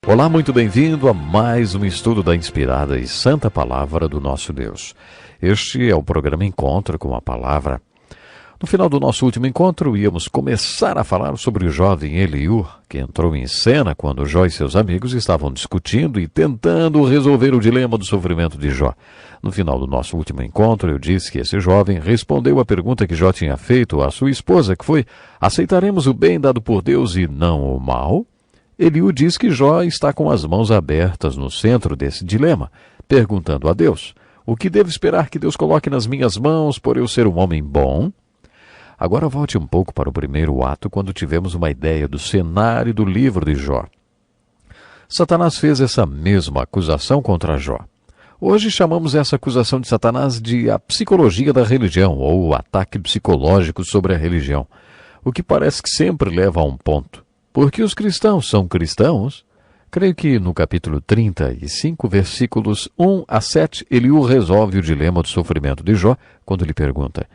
Olá, muito bem-vindo a mais um estudo da inspirada e santa palavra do nosso Deus. Este é o programa Encontro com a Palavra. No final do nosso último encontro, íamos começar a falar sobre o jovem Eliú, que entrou em cena quando Jó e seus amigos estavam discutindo e tentando resolver o dilema do sofrimento de Jó. No final do nosso último encontro, eu disse que esse jovem respondeu a pergunta que Jó tinha feito à sua esposa, que foi: aceitaremos o bem dado por Deus e não o mal? Eliú diz que Jó está com as mãos abertas no centro desse dilema, perguntando a Deus: o que devo esperar que Deus coloque nas minhas mãos por eu ser um homem bom? Agora volte um pouco para o primeiro ato, quando tivemos uma ideia do cenário do livro de Jó. Satanás fez essa mesma acusação contra Jó. Hoje chamamos essa acusação de Satanás de a psicologia da religião, ou o ataque psicológico sobre a religião, o que parece que sempre leva a um ponto. Porque os cristãos são cristãos? Creio que no capítulo 35, versículos 1 a 7, Eliú resolve o dilema do sofrimento de Jó, quando lhe pergunta: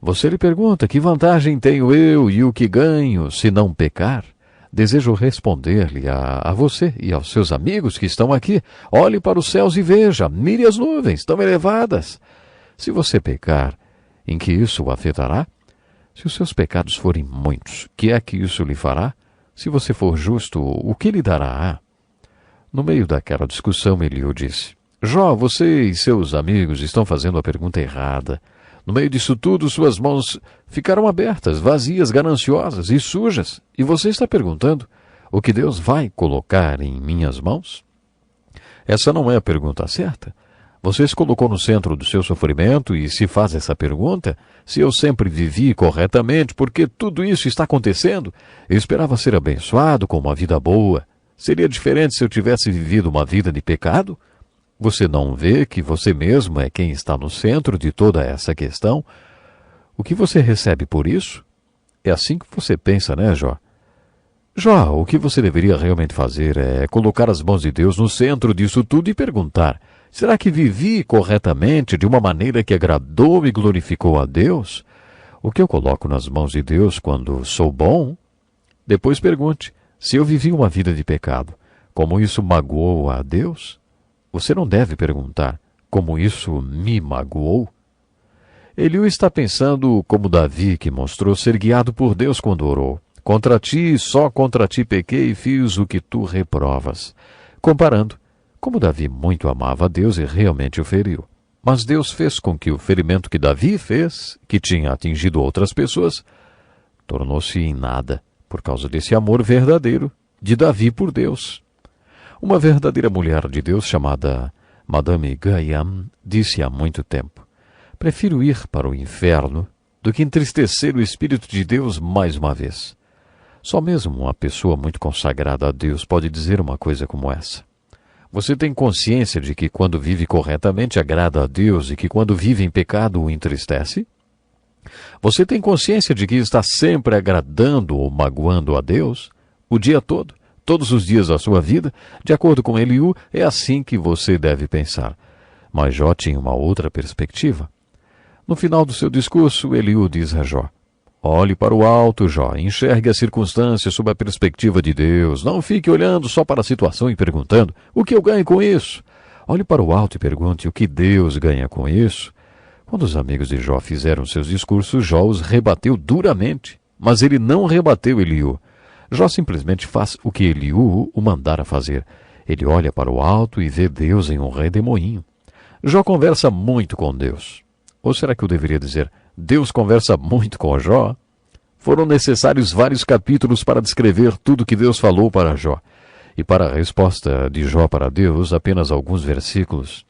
você lhe pergunta, que vantagem tenho eu e o que ganho se não pecar? Desejo responder-lhe a você e aos seus amigos que estão aqui: olhe para os céus e veja, mire as nuvens tão elevadas. Se você pecar, em que isso o afetará? Se os seus pecados forem muitos, que é que isso lhe fará? Se você for justo, o que lhe dará? No meio daquela discussão, Eliú disse: Jó, você e seus amigos estão fazendo a pergunta errada. No meio disso tudo, suas mãos ficaram abertas, vazias, gananciosas e sujas. E você está perguntando: o que Deus vai colocar em minhas mãos? Essa não é a pergunta certa. Você se colocou no centro do seu sofrimento e se faz essa pergunta: se eu sempre vivi corretamente, porque tudo isso está acontecendo? Eu esperava ser abençoado com uma vida boa. Seria diferente se eu tivesse vivido uma vida de pecado? Você não vê que você mesmo é quem está no centro de toda essa questão? O que você recebe por isso? É assim que você pensa, né, Jó? Jó, o que você deveria realmente fazer é colocar as mãos de Deus no centro disso tudo e perguntar: será que vivi corretamente, de uma maneira que agradou e glorificou a Deus? O que eu coloco nas mãos de Deus quando sou bom? Depois pergunte: se eu vivi uma vida de pecado, como isso magoou a Deus? Você não deve perguntar: como isso me magoou? Eliú está pensando como Davi, que mostrou ser guiado por Deus quando orou: contra ti, só contra ti pequei e fiz o que tu reprovas. Comparando como Davi muito amava a Deus e realmente o feriu. Mas Deus fez com que o ferimento que Davi fez, que tinha atingido outras pessoas, tornou-se em nada, por causa desse amor verdadeiro de Davi por Deus. Uma verdadeira mulher de Deus chamada Madame Guyon disse há muito tempo: prefiro ir para o inferno do que entristecer o Espírito de Deus mais uma vez. Só mesmo uma pessoa muito consagrada a Deus pode dizer uma coisa como essa. Você tem consciência de que quando vive corretamente agrada a Deus e que quando vive em pecado o entristece? Você tem consciência de que está sempre agradando ou magoando a Deus? O dia todo? Todos os dias da sua vida? De acordo com Eliú, é assim que você deve pensar. Mas Jó tinha uma outra perspectiva. No final do seu discurso, Eliú diz a Jó: olhe para o alto, Jó, enxergue as circunstâncias sob a perspectiva de Deus. Não fique olhando só para a situação e perguntando: o que eu ganho com isso? Olhe para o alto e pergunte: o que Deus ganha com isso? Quando os amigos de Jó fizeram seus discursos, Jó os rebateu duramente. Mas ele não rebateu Eliú. Jó simplesmente faz o que Eliú o mandara fazer. Ele olha para o alto e vê Deus em um redemoinho. Jó conversa muito com Deus. Ou será que eu deveria dizer: Deus conversa muito com Jó? Foram necessários vários capítulos para descrever tudo que Deus falou para Jó. E para a resposta de Jó para Deus, apenas alguns versículos.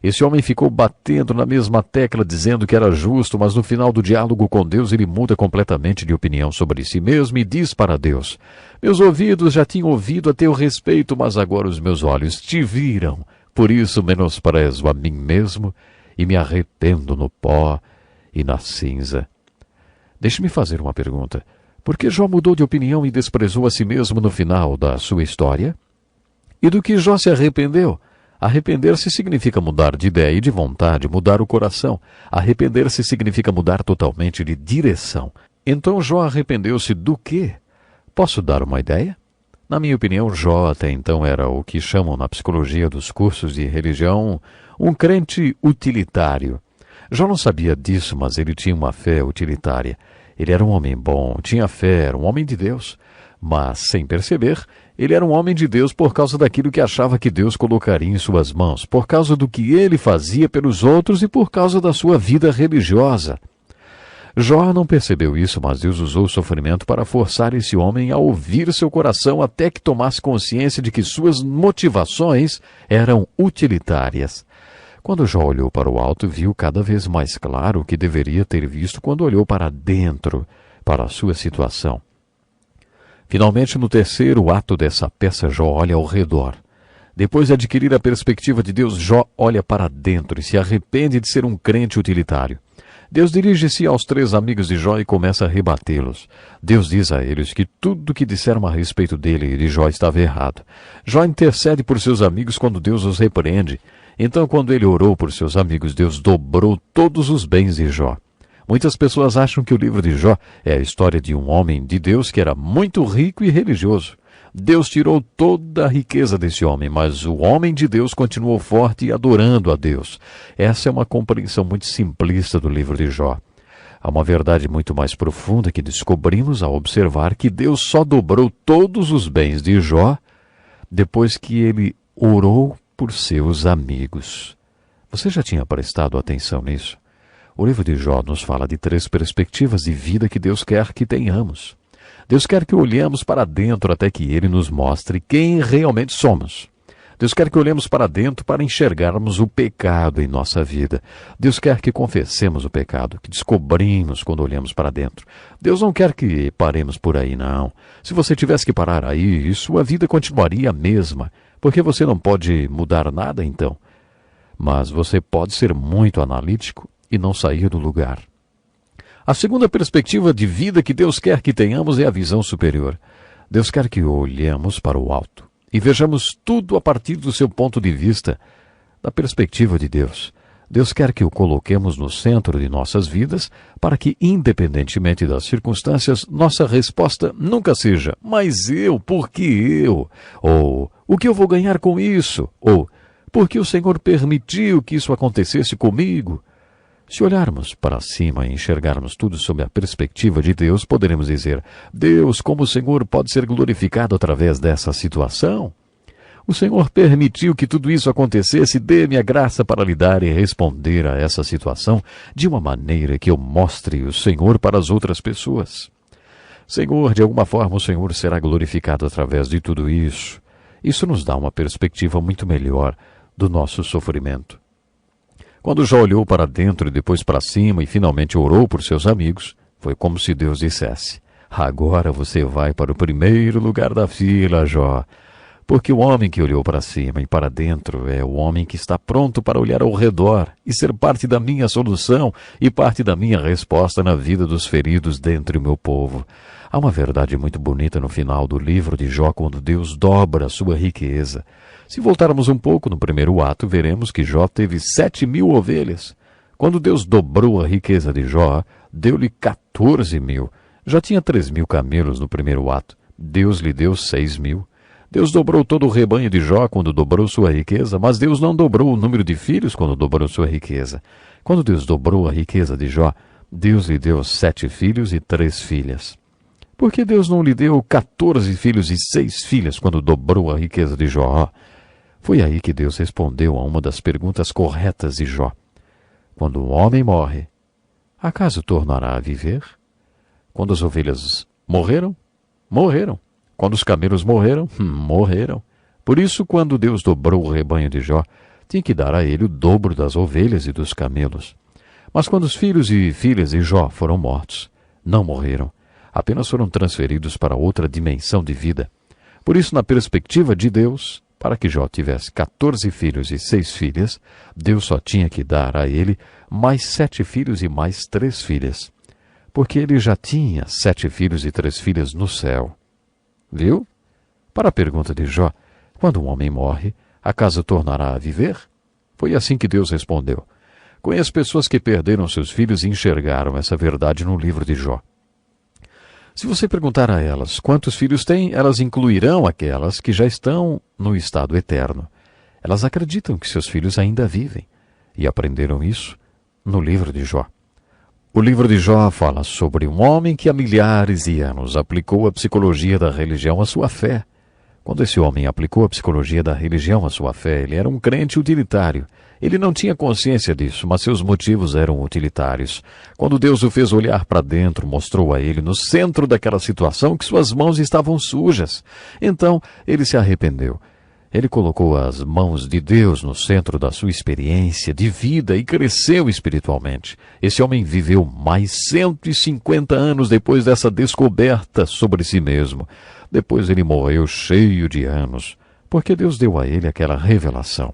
Esse homem ficou batendo na mesma tecla, dizendo que era justo, mas no final do diálogo com Deus ele muda completamente de opinião sobre si mesmo e diz para Deus: meus ouvidos já tinham ouvido a teu respeito, mas agora os meus olhos te viram. Por isso menosprezo a mim mesmo e me arrependo no pó e na cinza. Deixe-me fazer uma pergunta. Por que Jó mudou de opinião e desprezou a si mesmo no final da sua história? E do que Jó se arrependeu? Arrepender-se significa mudar de ideia e de vontade, mudar o coração. Arrepender-se significa mudar totalmente de direção. Então Jó arrependeu-se do quê? Posso dar uma ideia? Na minha opinião, Jó até então era o que chamam na psicologia dos cursos de religião um crente utilitário. Jó não sabia disso, mas ele tinha uma fé utilitária. Ele era um homem bom, tinha fé, era um homem de Deus. Mas, sem perceber, ele era um homem de Deus por causa daquilo que achava que Deus colocaria em suas mãos, por causa do que ele fazia pelos outros e por causa da sua vida religiosa. Jó não percebeu isso, mas Deus usou o sofrimento para forçar esse homem a ouvir seu coração até que tomasse consciência de que suas motivações eram utilitárias. Quando Jó olhou para o alto, viu cada vez mais claro o que deveria ter visto quando olhou para dentro, para a sua situação. Finalmente, no terceiro ato dessa peça, Jó olha ao redor. Depois de adquirir a perspectiva de Deus, Jó olha para dentro e se arrepende de ser um crente utilitário. Deus dirige-se aos 3 amigos de Jó e começa a rebatê-los. Deus diz a eles que tudo o que disseram a respeito dele e de Jó estava errado. Jó intercede por seus amigos quando Deus os repreende. Então, quando ele orou por seus amigos, Deus dobrou todos os bens de Jó. Muitas pessoas acham que o livro de Jó é a história de um homem de Deus que era muito rico e religioso. Deus tirou toda a riqueza desse homem, mas o homem de Deus continuou forte e adorando a Deus. Essa é uma compreensão muito simplista do livro de Jó. Há uma verdade muito mais profunda que descobrimos ao observar que Deus só dobrou todos os bens de Jó depois que ele orou por seus amigos. Você já tinha prestado atenção nisso? O livro de Jó nos fala de 3 perspectivas de vida que Deus quer que tenhamos. Deus quer que olhemos para dentro até que Ele nos mostre quem realmente somos. Deus quer que olhemos para dentro para enxergarmos o pecado em nossa vida. Deus quer que confessemos o pecado, que descobrimos quando olhamos para dentro. Deus não quer que paremos por aí, não. Se você tivesse que parar aí, sua vida continuaria a mesma, porque você não pode mudar nada então. Mas você pode ser muito analítico e não sair do lugar. A segunda perspectiva de vida que Deus quer que tenhamos é a visão superior. Deus quer que olhemos para o alto e vejamos tudo a partir do seu ponto de vista, da perspectiva de Deus. Deus quer que o coloquemos no centro de nossas vidas para que, independentemente das circunstâncias, nossa resposta nunca seja "mas eu, por que eu?" ou "o que eu vou ganhar com isso?" ou "por que o Senhor permitiu que isso acontecesse comigo?" Se olharmos para cima e enxergarmos tudo sob a perspectiva de Deus, poderemos dizer: Deus, como o Senhor pode ser glorificado através dessa situação? O Senhor permitiu que tudo isso acontecesse, dê-me a graça para lidar e responder a essa situação de uma maneira que eu mostre o Senhor para as outras pessoas. Senhor, de alguma forma o Senhor será glorificado através de tudo isso. Isso nos dá uma perspectiva muito melhor do nosso sofrimento. Quando Jó olhou para dentro e depois para cima e finalmente orou por seus amigos, foi como se Deus dissesse: agora você vai para o primeiro lugar da fila, Jó. Porque o homem que olhou para cima e para dentro é o homem que está pronto para olhar ao redor e ser parte da minha solução e parte da minha resposta na vida dos feridos dentre o meu povo. Há uma verdade muito bonita no final do livro de Jó quando Deus dobra a sua riqueza. Se voltarmos um pouco no primeiro ato, veremos que Jó teve 7.000 ovelhas. Quando Deus dobrou a riqueza de Jó, deu-lhe 14.000. Já tinha 3.000 camelos no primeiro ato. Deus lhe deu 6.000. Deus dobrou todo o rebanho de Jó quando dobrou sua riqueza, mas Deus não dobrou o número de filhos quando dobrou sua riqueza. Quando Deus dobrou a riqueza de Jó, Deus lhe deu 7 filhos e 3 filhas. Por que Deus não lhe deu 14 filhos e 6 filhas quando dobrou a riqueza de Jó? Foi aí que Deus respondeu a uma das perguntas corretas de Jó. Quando um homem morre, acaso tornará a viver? Quando as ovelhas morreram, morreram. Quando os camelos morreram, morreram. Por isso, quando Deus dobrou o rebanho de Jó, tinha que dar a ele o dobro das ovelhas e dos camelos. Mas quando os filhos e filhas de Jó foram mortos, não morreram, apenas foram transferidos para outra dimensão de vida. Por isso, na perspectiva de Deus, para que Jó tivesse 14 filhos e 6 filhas, Deus só tinha que dar a ele mais 7 filhos e mais 3 filhas, porque ele já tinha 7 filhos e 3 filhas no céu. Viu? Para a pergunta de Jó, quando um homem morre, acaso tornará a viver? Foi assim que Deus respondeu. Conheço pessoas que perderam seus filhos e enxergaram essa verdade no livro de Jó. Se você perguntar a elas quantos filhos têm, elas incluirão aquelas que já estão no estado eterno. Elas acreditam que seus filhos ainda vivem e aprenderam isso no livro de Jó. O livro de Jó fala sobre um homem que há milhares de anos aplicou a psicologia da religião à sua fé. Quando esse homem aplicou a psicologia da religião à sua fé, ele era um crente utilitário. Ele não tinha consciência disso, mas seus motivos eram utilitários. Quando Deus o fez olhar para dentro, mostrou a ele, no centro daquela situação, que suas mãos estavam sujas. Então, ele se arrependeu. Ele colocou as mãos de Deus no centro da sua experiência de vida e cresceu espiritualmente. Esse homem viveu mais 150 anos depois dessa descoberta sobre si mesmo. Depois ele morreu cheio de anos, porque Deus deu a ele aquela revelação.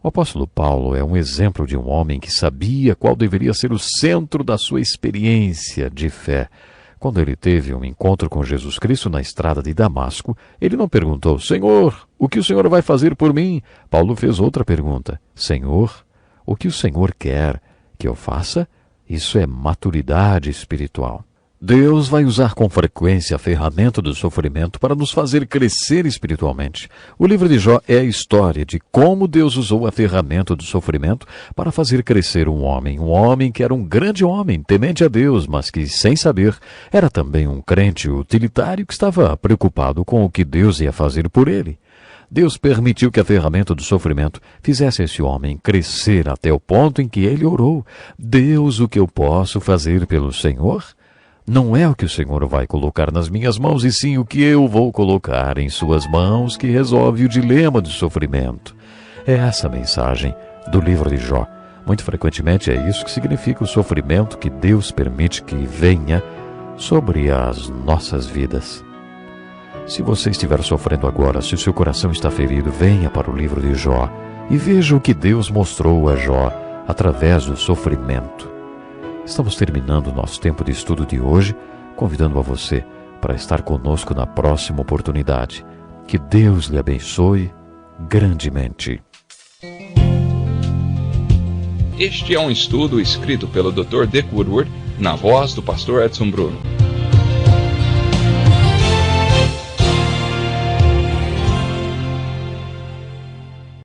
O apóstolo Paulo é um exemplo de um homem que sabia qual deveria ser o centro da sua experiência de fé. Quando ele teve um encontro com Jesus Cristo na estrada de Damasco, ele não perguntou, Senhor, o que o Senhor vai fazer por mim? Paulo fez outra pergunta, Senhor, o que o Senhor quer que eu faça? Isso é maturidade espiritual. Deus vai usar com frequência a ferramenta do sofrimento para nos fazer crescer espiritualmente. O livro de Jó é a história de como Deus usou a ferramenta do sofrimento para fazer crescer um homem que era um grande homem, temente a Deus, mas que, sem saber, era também um crente utilitário que estava preocupado com o que Deus ia fazer por ele. Deus permitiu que a ferramenta do sofrimento fizesse esse homem crescer até o ponto em que ele orou. Deus, o que eu posso fazer pelo Senhor? Não é o que o Senhor vai colocar nas minhas mãos, e sim o que eu vou colocar em suas mãos que resolve o dilema do sofrimento. É essa a mensagem do livro de Jó. Muito frequentemente é isso que significa o sofrimento que Deus permite que venha sobre as nossas vidas. Se você estiver sofrendo agora, se o seu coração está ferido, venha para o livro de Jó e veja o que Deus mostrou a Jó através do sofrimento. Estamos terminando o nosso tempo de estudo de hoje, convidando a você para estar conosco na próxima oportunidade. Que Deus lhe abençoe grandemente. Este é um estudo escrito pelo Dr. Dick Woodward, na voz do pastor Edson Bruno.